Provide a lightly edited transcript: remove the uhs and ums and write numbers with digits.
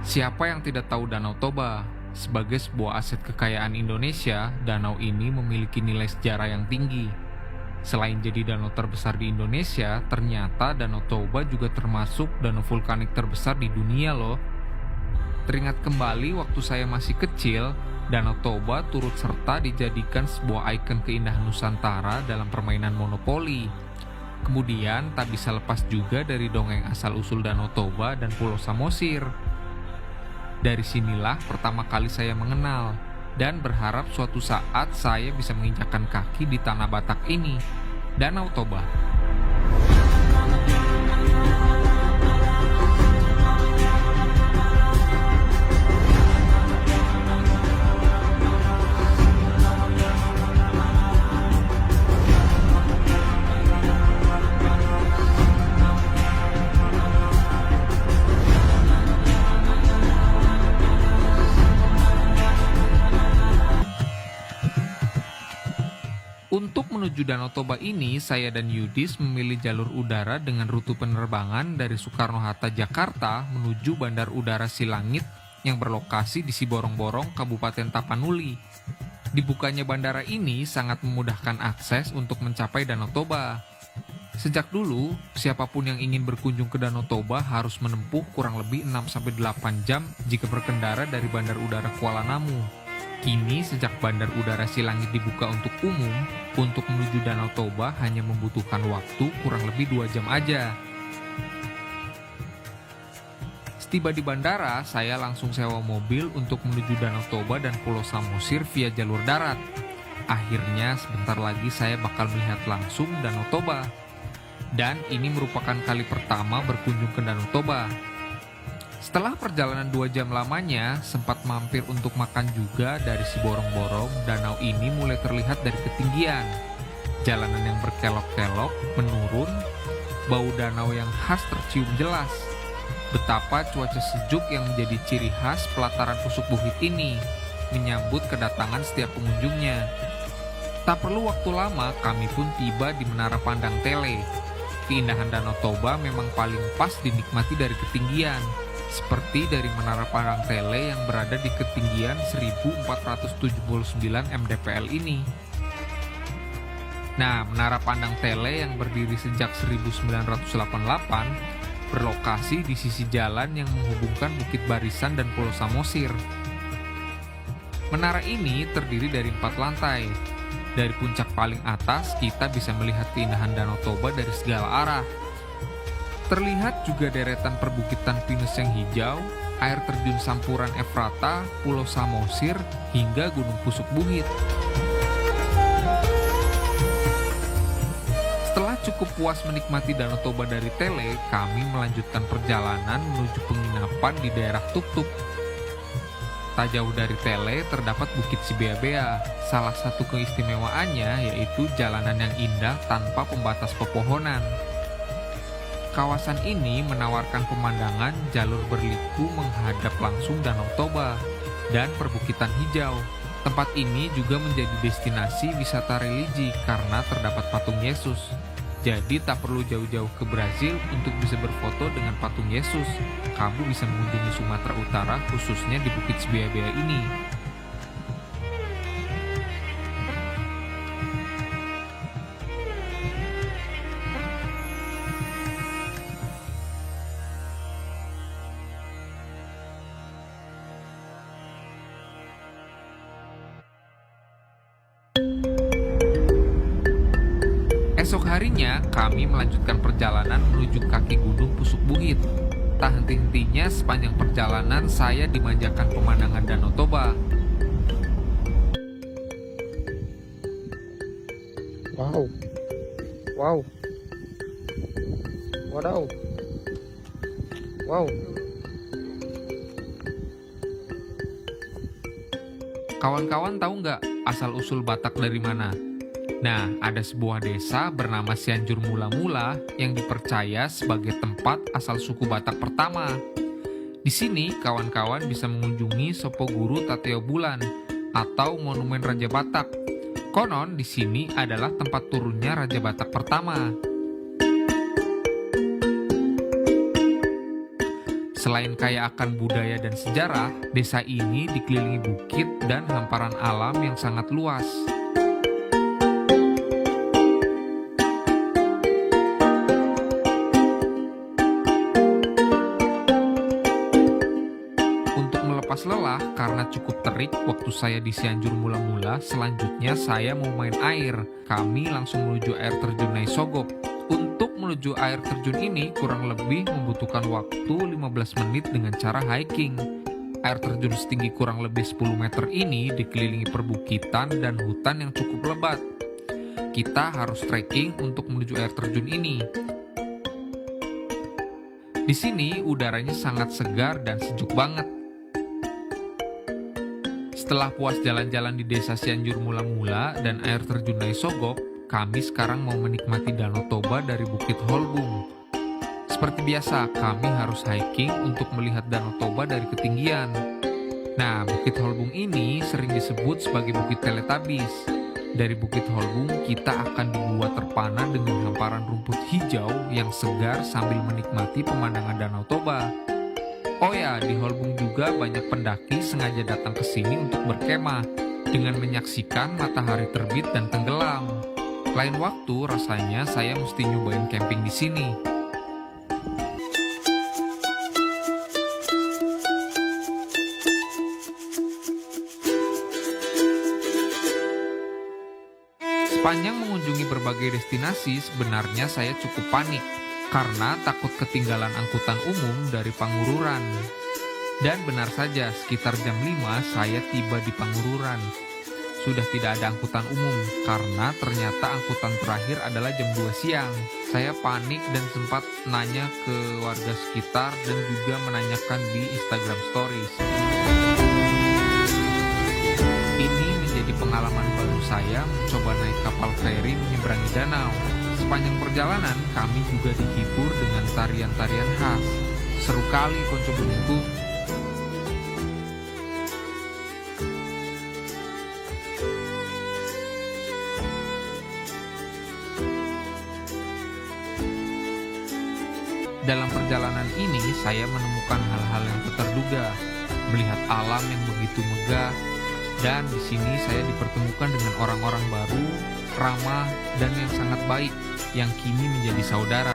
Siapa yang tidak tahu Danau Toba? Sebagai sebuah aset kekayaan Indonesia, danau ini memiliki nilai sejarah yang tinggi. Selain jadi danau terbesar di Indonesia, ternyata Danau Toba juga termasuk danau vulkanik terbesar di dunia loh. Teringat kembali waktu saya masih kecil, Danau Toba turut serta dijadikan sebuah ikon keindahan Nusantara dalam permainan monopoli. Kemudian tak bisa lepas juga dari dongeng asal-usul Danau Toba dan Pulau Samosir. Dari sinilah pertama kali saya mengenal dan berharap suatu saat saya bisa menginjakkan kaki di tanah Batak ini, Danau Toba. Untuk menuju Danau Toba ini, saya dan Yudis memilih jalur udara dengan rute penerbangan dari Soekarno-Hatta, Jakarta menuju Bandar Udara Silangit yang berlokasi di Siborong-Borong, Kabupaten Tapanuli. Dibukanya bandara ini sangat memudahkan akses untuk mencapai Danau Toba. Sejak dulu, siapapun yang ingin berkunjung ke Danau Toba harus menempuh kurang lebih 6-8 jam jika berkendara dari Bandar Udara Kuala Namu. Kini sejak Bandar Udara Silangit dibuka untuk umum, untuk menuju Danau Toba hanya membutuhkan waktu kurang lebih 2 jam aja. Setiba di bandara, saya langsung sewa mobil untuk menuju Danau Toba dan Pulau Samosir via jalur darat. Akhirnya sebentar lagi saya bakal melihat langsung Danau Toba. Dan ini merupakan kali pertama berkunjung ke Danau Toba. Setelah perjalanan 2 jam lamanya, sempat mampir untuk makan juga dari Siborong-Borong. Danau ini mulai terlihat dari ketinggian. Jalanan yang berkelok-kelok, menurun, bau danau yang khas tercium jelas. Betapa cuaca sejuk yang menjadi ciri khas pelataran Pusuk Buhit ini, menyambut kedatangan setiap pengunjungnya. Tak perlu waktu lama, kami pun tiba di Menara Pandang Tele. Keindahan Danau Toba memang paling pas dinikmati dari ketinggian, seperti dari Menara Pandang Tele yang berada di ketinggian 1479 mdpl ini. Nah, Menara Pandang Tele yang berdiri sejak 1988 berlokasi di sisi jalan yang menghubungkan Bukit Barisan dan Pulau Samosir. Menara ini terdiri dari 4 lantai. Dari puncak paling atas, kita bisa melihat keindahan Danau Toba dari segala arah. Terlihat juga deretan perbukitan pinus yang hijau, air terjun Sampuran Efrata, Pulau Samosir, hingga Gunung Pusuk Buhit. Setelah cukup puas menikmati Danau Toba dari Tele, kami melanjutkan perjalanan menuju penginapan di daerah Tuk-Tuk. Tak jauh dari Tele terdapat Bukit Sibeabea. Salah satu keistimewaannya yaitu jalanan yang indah tanpa pembatas pepohonan. Kawasan ini menawarkan pemandangan jalur berliku menghadap langsung Danau Toba dan perbukitan hijau. Tempat ini juga menjadi destinasi wisata religi karena terdapat patung Yesus. Jadi tak perlu jauh-jauh ke Brazil untuk bisa berfoto dengan patung Yesus. Kamu bisa mengunjungi Sumatera Utara khususnya di Bukit Sibeabea ini. Esok harinya, kami melanjutkan perjalanan menuju kaki Gunung Pusuk Buhit. Tak henti-hentinya sepanjang perjalanan saya dimanjakan pemandangan Danau Toba. Wow, wow, wadaw, wow. Kawan-kawan tahu nggak asal-usul Batak dari mana? Nah, ada sebuah desa bernama Cianjur Mula-Mula yang dipercaya sebagai tempat asal suku Batak pertama. Di sini, kawan-kawan bisa mengunjungi Sopo Guru Tateo Bulan atau Monumen Raja Batak. Konon di sini adalah tempat turunnya Raja Batak pertama. Selain kaya akan budaya dan sejarah, desa ini dikelilingi bukit dan hamparan alam yang sangat luas. Untuk melepas lelah karena cukup terik waktu saya di Cianjur mula-mula, selanjutnya saya mau main air. Kami langsung menuju air terjun Naisogop. Untuk menuju air terjun ini kurang lebih membutuhkan waktu 15 menit dengan cara hiking. Air terjun setinggi kurang lebih 10 meter ini dikelilingi perbukitan dan hutan yang cukup lebat. Kita harus trekking untuk menuju air terjun ini. Di sini udaranya sangat segar dan sejuk banget. Setelah puas jalan-jalan di desa Cianjur mula-mula dan air terjun Naisogop, kami sekarang mau menikmati Danau Toba dari Bukit Holbung. Seperti biasa, kami harus hiking untuk melihat Danau Toba dari ketinggian. Nah, Bukit Holbung ini sering disebut sebagai Bukit Teletubbies. Dari Bukit Holbung, kita akan dibuat terpana dengan hamparan rumput hijau yang segar sambil menikmati pemandangan Danau Toba. Oh ya, di Holbung juga banyak pendaki sengaja datang ke sini untuk berkemah dengan menyaksikan matahari terbit dan tenggelam. Lain waktu rasanya saya mesti nyobain camping di sini. Sepanjang mengunjungi berbagai destinasi, sebenarnya saya cukup panik karena takut ketinggalan angkutan umum dari Pangururan. Dan benar saja, sekitar jam 5 saya tiba di Pangururan. Sudah tidak ada angkutan umum karena ternyata angkutan terakhir adalah jam 2 siang. Saya panik dan sempat nanya ke warga sekitar dan juga menanyakan di Instagram Stories. Ini menjadi pengalaman baru saya mencoba naik kapal feri menyeberangi danau. Sepanjang perjalanan kami juga dihibur dengan tarian-tarian khas. Seru kali konco bunyiku. Dalam perjalanan ini saya menemukan hal-hal yang tak terduga, melihat alam yang begitu megah, dan di sini saya dipertemukan dengan orang-orang baru, ramah, dan yang sangat baik, yang kini menjadi saudara.